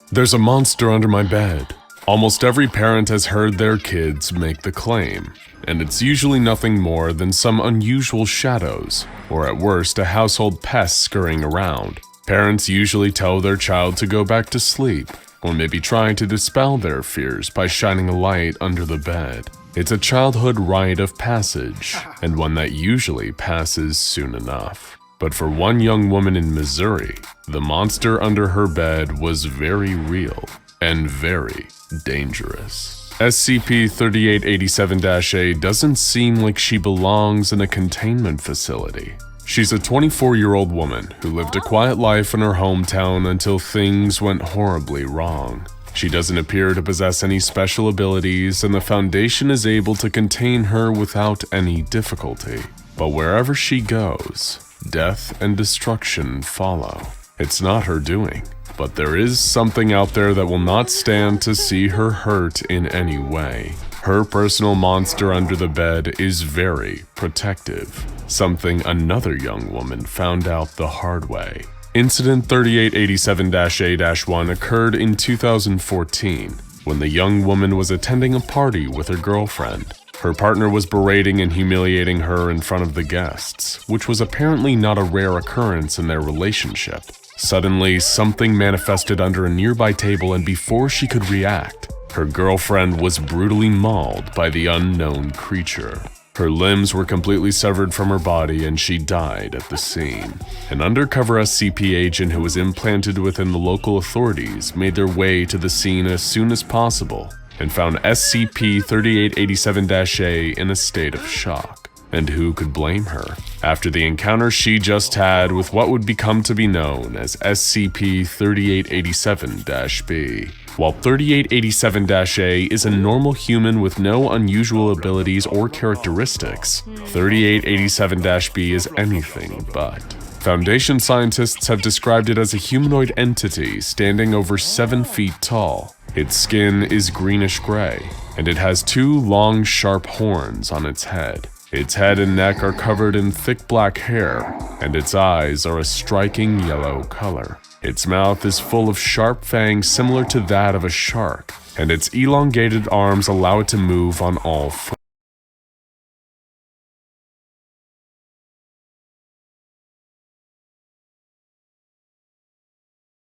There's a monster under my bed. Almost every parent has heard their kids make the claim, and it's usually nothing more than some unusual shadows, or at worst a household pest scurrying around. Parents usually tell their child to go back to sleep, or maybe try to dispel their fears by shining a light under the bed. It's a childhood rite of passage, and one that usually passes soon enough. But for one young woman in Missouri, the monster under her bed was very real and very dangerous. SCP-3887-A doesn't seem like she belongs in a containment facility. She's a 24-year-old woman who lived a quiet life in her hometown until things went horribly wrong. She doesn't appear to possess any special abilities, and the Foundation is able to contain her without any difficulty. But wherever she goes, death and destruction follow. It's not her doing, but there is something out there that will not stand to see her hurt in any way. Her personal monster under the bed is very protective, something another young woman found out the hard way. Incident 3887-A-1 occurred in 2014, when the young woman was attending a party with her girlfriend. Her partner was berating and humiliating her in front of the guests, which was apparently not a rare occurrence in their relationship. Suddenly, something manifested under a nearby table, and before she could react, her girlfriend was brutally mauled by the unknown creature. Her limbs were completely severed from her body, and she died at the scene. An undercover SCP agent who was implanted within the local authorities made their way to the scene as soon as possible and found SCP-3887-A in a state of shock. And who could blame her? After the encounter she just had with what would become to be known as SCP-3887-B. While 3887-A is a normal human with no unusual abilities or characteristics, 3887-B is anything but. Foundation scientists have described it as a humanoid entity standing over 7 feet tall. Its skin is greenish-gray, and it has 2 long, sharp horns on its head. Its head and neck are covered in thick black hair, and its eyes are a striking yellow color. Its mouth is full of sharp fangs similar to that of a shark, and its elongated arms allow it to move on all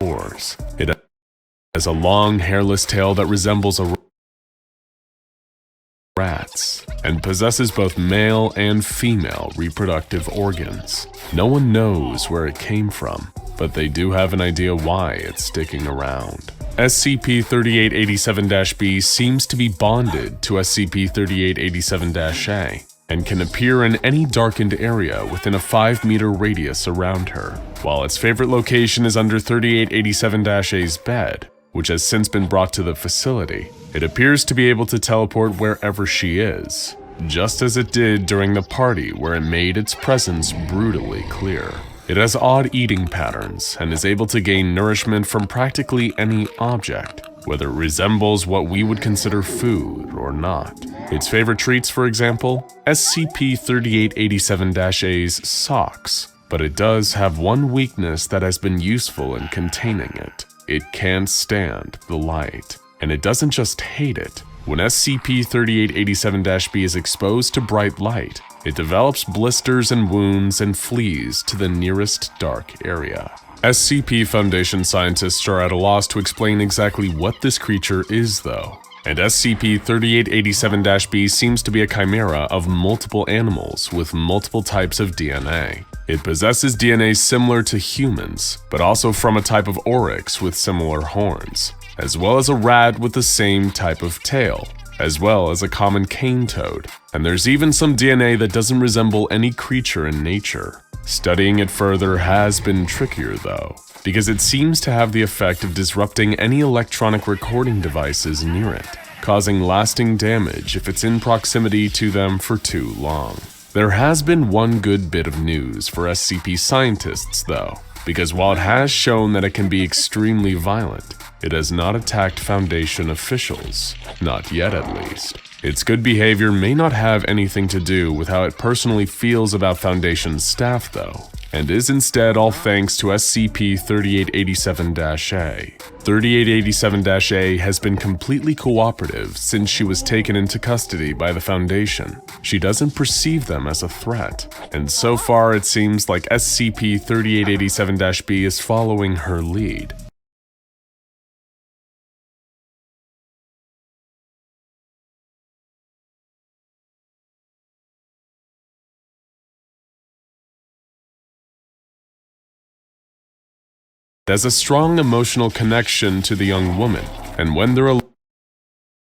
fours. It has a long, hairless tail that resembles a rat's, and possesses both male and female reproductive organs. No one knows where it came from, but they do have an idea why it's sticking around. SCP-3887-B seems to be bonded to SCP-3887-A and can appear in any darkened area within a 5-meter radius around her. While its favorite location is under 3887-A's bed, which has since been brought to the facility, it appears to be able to teleport wherever she is, just as it did during the party where it made its presence brutally clear. It has odd eating patterns and is able to gain nourishment from practically any object, whether it resembles what we would consider food or not. Its favorite treats, for example, SCP-3887-A's socks, but it does have one weakness that has been useful in containing it. It can't stand the light, and it doesn't just hate it. When SCP-3887-B is exposed to bright light, it develops blisters and wounds and flees to the nearest dark area. SCP Foundation scientists are at a loss to explain exactly what this creature is, though, and SCP-3887-B seems to be a chimera of multiple animals with multiple types of DNA. It possesses DNA similar to humans, but also from a type of oryx with similar horns, as well as a rat with the same type of tail, as well as a common cane toad, and there's even some DNA that doesn't resemble any creature in nature. Studying it further has been trickier though, because it seems to have the effect of disrupting any electronic recording devices near it, causing lasting damage if it's in proximity to them for too long. There has been one good bit of news for SCP scientists though, because while it has shown that it can be extremely violent, it has not attacked Foundation officials, not yet at least. Its good behavior may not have anything to do with how it personally feels about Foundation staff though. and is instead all thanks to SCP-3887-A. 3887-A has been completely cooperative since she was taken into custody by the Foundation. She doesn't perceive them as a threat, and so far it seems like SCP-3887-B is following her lead. Has a strong emotional connection to the young woman, and when they're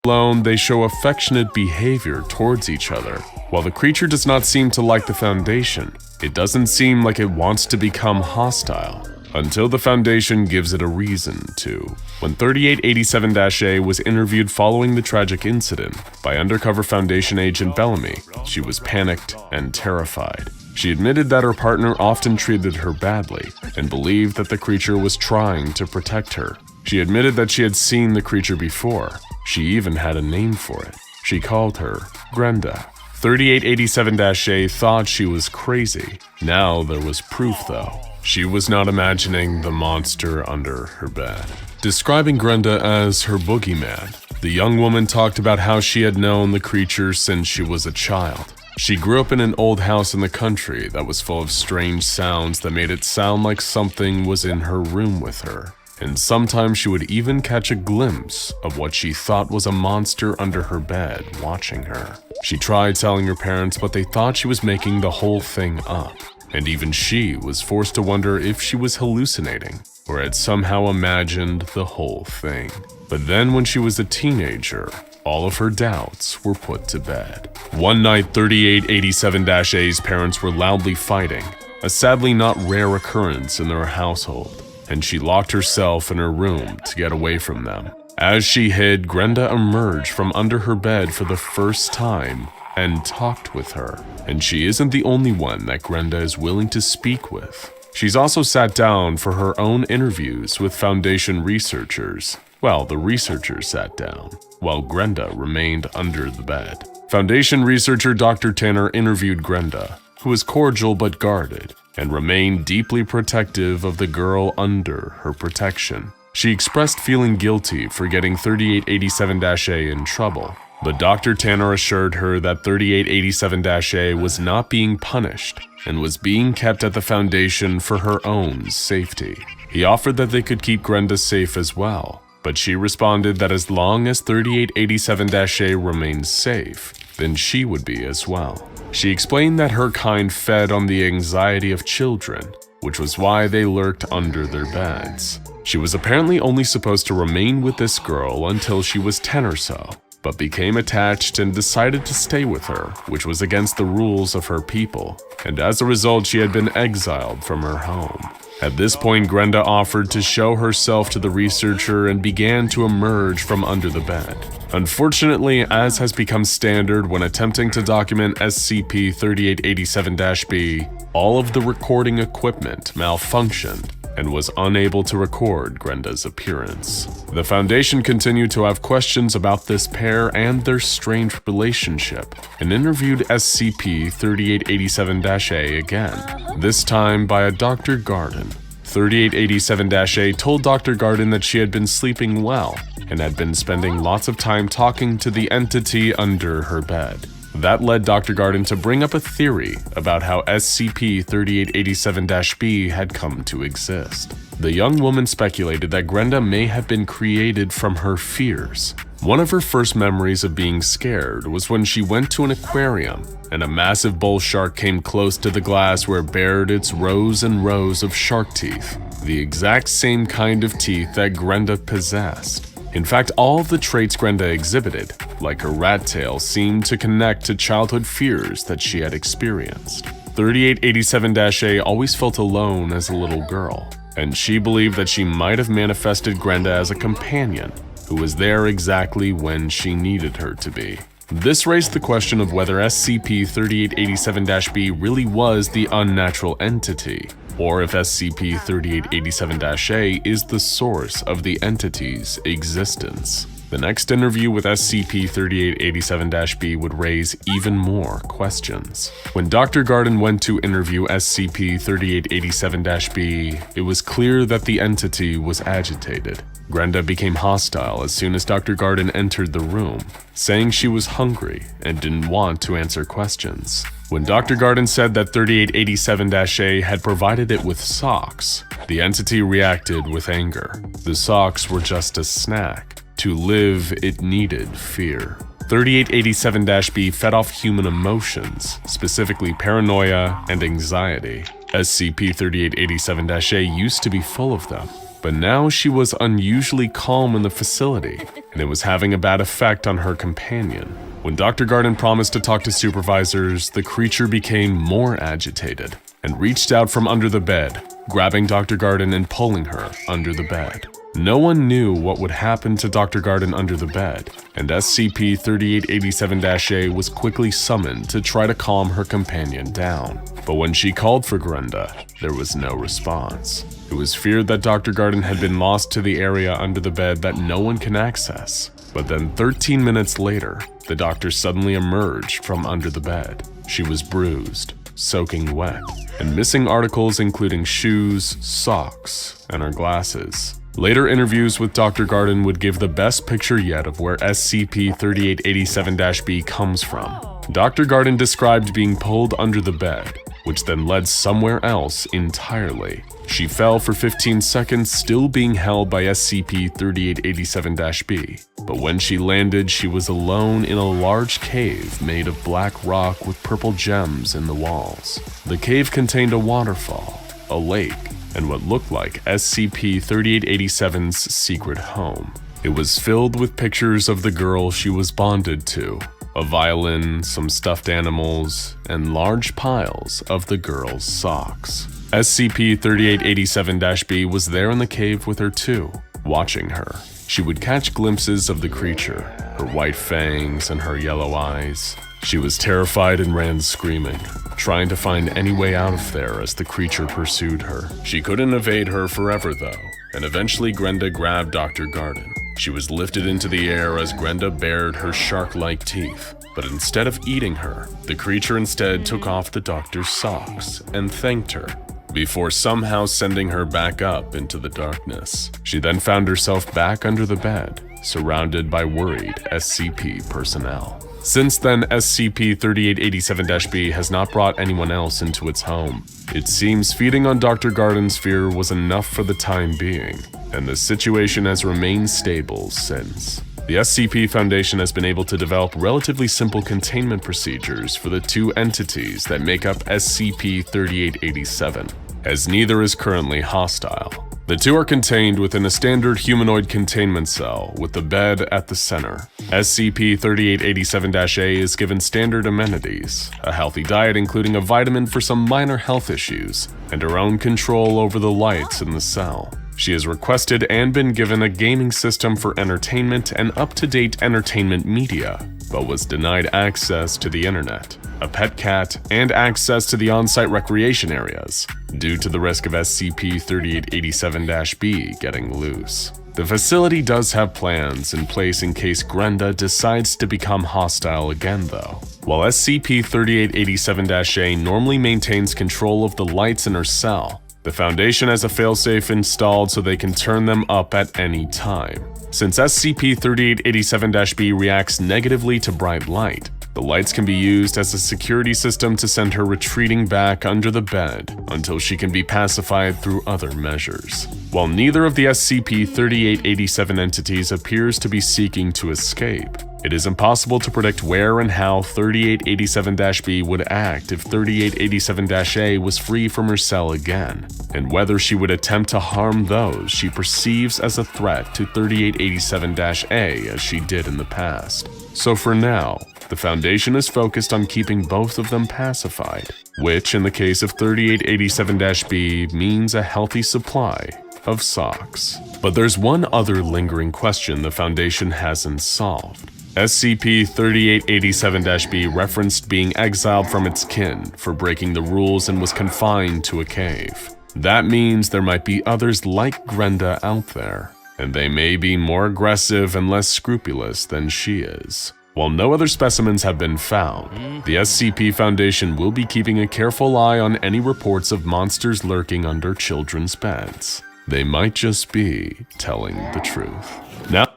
alone, they show affectionate behavior towards each other. While the creature does not seem to like the Foundation, it doesn't seem like it wants to become hostile, until the Foundation gives it a reason to. When 3887-A was interviewed following the tragic incident by undercover Foundation agent Bellamy, she was panicked and terrified. She admitted that her partner often treated her badly and believed that the creature was trying to protect her. She admitted that she had seen the creature before. She even had a name for it. She called her Grenda. 3887-A thought she was crazy. Now there was proof though. She was not imagining the monster under her bed. Describing Grenda as her boogeyman, the young woman talked about how she had known the creature since she was a child. She grew up in an old house in the country that was full of strange sounds that made it sound like something was in her room with her. And sometimes she would even catch a glimpse of what she thought was a monster under her bed watching her. She tried telling her parents, but they thought she was making the whole thing up. And even she was forced to wonder if she was hallucinating or had somehow imagined the whole thing. But then when she was a teenager, all of her doubts were put to bed. One night, 3887-A's parents were loudly fighting, a sadly not rare occurrence in their household, and she locked herself in her room to get away from them. As she hid, Grenda emerged from under her bed for the first time and talked with her. And she isn't the only one that Grenda is willing to speak with. She's also sat down for her own interviews with Foundation researchers. Well, the researchers sat down, while Grenda remained under the bed. Foundation researcher Dr. Tanner interviewed Grenda, who was cordial but guarded, and remained deeply protective of the girl under her protection. She expressed feeling guilty for getting 3887-A in trouble, but Dr. Tanner assured her that 3887-A was not being punished and was being kept at the Foundation for her own safety. He offered that they could keep Grenda safe as well, but she responded that as long as 3887-A remained safe, then she would be as well. She explained that her kind fed on the anxiety of children, which was why they lurked under their beds. She was apparently only supposed to remain with this girl until she was 10 or so, but became attached and decided to stay with her, which was against the rules of her people, and as a result she had been exiled from her home. At this point, Grenda offered to show herself to the researcher and began to emerge from under the bed. Unfortunately, as has become standard when attempting to document SCP-3887-B, all of the recording equipment malfunctioned and was unable to record Grenda's appearance. The Foundation continued to have questions about this pair and their strange relationship, and interviewed SCP-3887-A again, this time by a Dr. Garden. 3887-A told Dr. Garden that she had been sleeping well and had been spending lots of time talking to the entity under her bed. That led Dr. Garden to bring up a theory about how SCP-3887-B had come to exist. The young woman speculated that Grenda may have been created from her fears. One of her first memories of being scared was when she went to an aquarium and a massive bull shark came close to the glass where it bared its rows and rows of shark teeth, the exact same kind of teeth that Grenda possessed. In fact, all of the traits Grenda exhibited, like her rat tail, seemed to connect to childhood fears that she had experienced. 3887-A always felt alone as a little girl, and she believed that she might have manifested Grenda as a companion who was there exactly when she needed her to be. This raised the question of whether SCP-3887-B really was the unnatural entity, or if SCP-3887-A is the source of the entity's existence. The next interview with SCP-3887-B would raise even more questions. When Dr. Garden went to interview SCP-3887-B, it was clear that the entity was agitated. Grenda became hostile as soon as Dr. Garden entered the room, saying she was hungry and didn't want to answer questions. When Dr. Garden said that 3887-A had provided it with socks, the entity reacted with anger. The socks were just a snack. To live, it needed fear. 3887-B fed off human emotions, specifically paranoia and anxiety. SCP-3887-A used to be full of them, but now she was unusually calm in the facility, and it was having a bad effect on her companion. When Dr. Garden promised to talk to supervisors, the creature became more agitated and reached out from under the bed, grabbing Dr. Garden and pulling her under the bed. No one knew what would happen to Dr. Garden under the bed, and SCP-3887-A was quickly summoned to try to calm her companion down. But when she called for Grenda, there was no response. It was feared that Dr. Garden had been lost to the area under the bed that no one can access. But then 13 minutes later, the doctor suddenly emerged from under the bed. She was bruised, soaking wet, and missing articles including shoes, socks, and her glasses. Later interviews with Dr. Garden would give the best picture yet of where SCP-3887-B comes from. Dr. Garden described being pulled under the bed, which then led somewhere else entirely. She fell for 15 seconds, still being held by SCP-3887-B. But when she landed, she was alone in a large cave made of black rock with purple gems in the walls. The cave contained a waterfall, a lake, and what looked like SCP-3887's secret home. It was filled with pictures of the girl she was bonded to, a violin, some stuffed animals, and large piles of the girl's socks. SCP-3887-B was there in the cave with her too, watching her. She would catch glimpses of the creature, her white fangs and her yellow eyes. She was terrified and ran screaming, trying to find any way out of there as the creature pursued her. She couldn't evade her forever though, and eventually Grenda grabbed Dr. Garden. She was lifted into the air as Grenda bared her shark-like teeth, but instead of eating her, the creature instead took off the doctor's socks and thanked her, before somehow sending her back up into the darkness. She then found herself back under the bed, surrounded by worried SCP personnel. Since then, SCP-3887-B has not brought anyone else into its home. It seems feeding on Dr. Garden's fear was enough for the time being, and the situation has remained stable since. The SCP Foundation has been able to develop relatively simple containment procedures for the two entities that make up SCP-3887, as neither is currently hostile. The two are contained within a standard humanoid containment cell with the bed at the center. SCP-3887-A is given standard amenities, a healthy diet including a vitamin for some minor health issues, and her own control over the lights in the cell. She has requested and been given a gaming system for entertainment and up-to-date entertainment media, but was denied access to the internet, a pet cat, and access to the on-site recreation areas, due to the risk of SCP-3887-B getting loose. The facility does have plans in place in case Grenda decides to become hostile again though. While SCP-3887-A normally maintains control of the lights in her cell, the Foundation has a failsafe installed so they can turn them up at any time. Since SCP-3887-B reacts negatively to bright light, the lights can be used as a security system to send her retreating back under the bed until she can be pacified through other measures. While neither of the SCP-3887 entities appears to be seeking to escape, it is impossible to predict where and how 3887-B would act if 3887-A was free from her cell again, and whether she would attempt to harm those she perceives as a threat to 3887-A as she did in the past. So for now, the Foundation is focused on keeping both of them pacified, which in the case of 3887-B means a healthy supply of socks. But there's one other lingering question the Foundation hasn't solved. SCP-3887-B referenced being exiled from its kin for breaking the rules and was confined to a cave. That means there might be others like Grenda out there. and they may be more aggressive and less scrupulous than she is. While no other specimens have been found, the SCP Foundation will be keeping a careful eye on any reports of monsters lurking under children's beds. They might just be telling the truth. Now,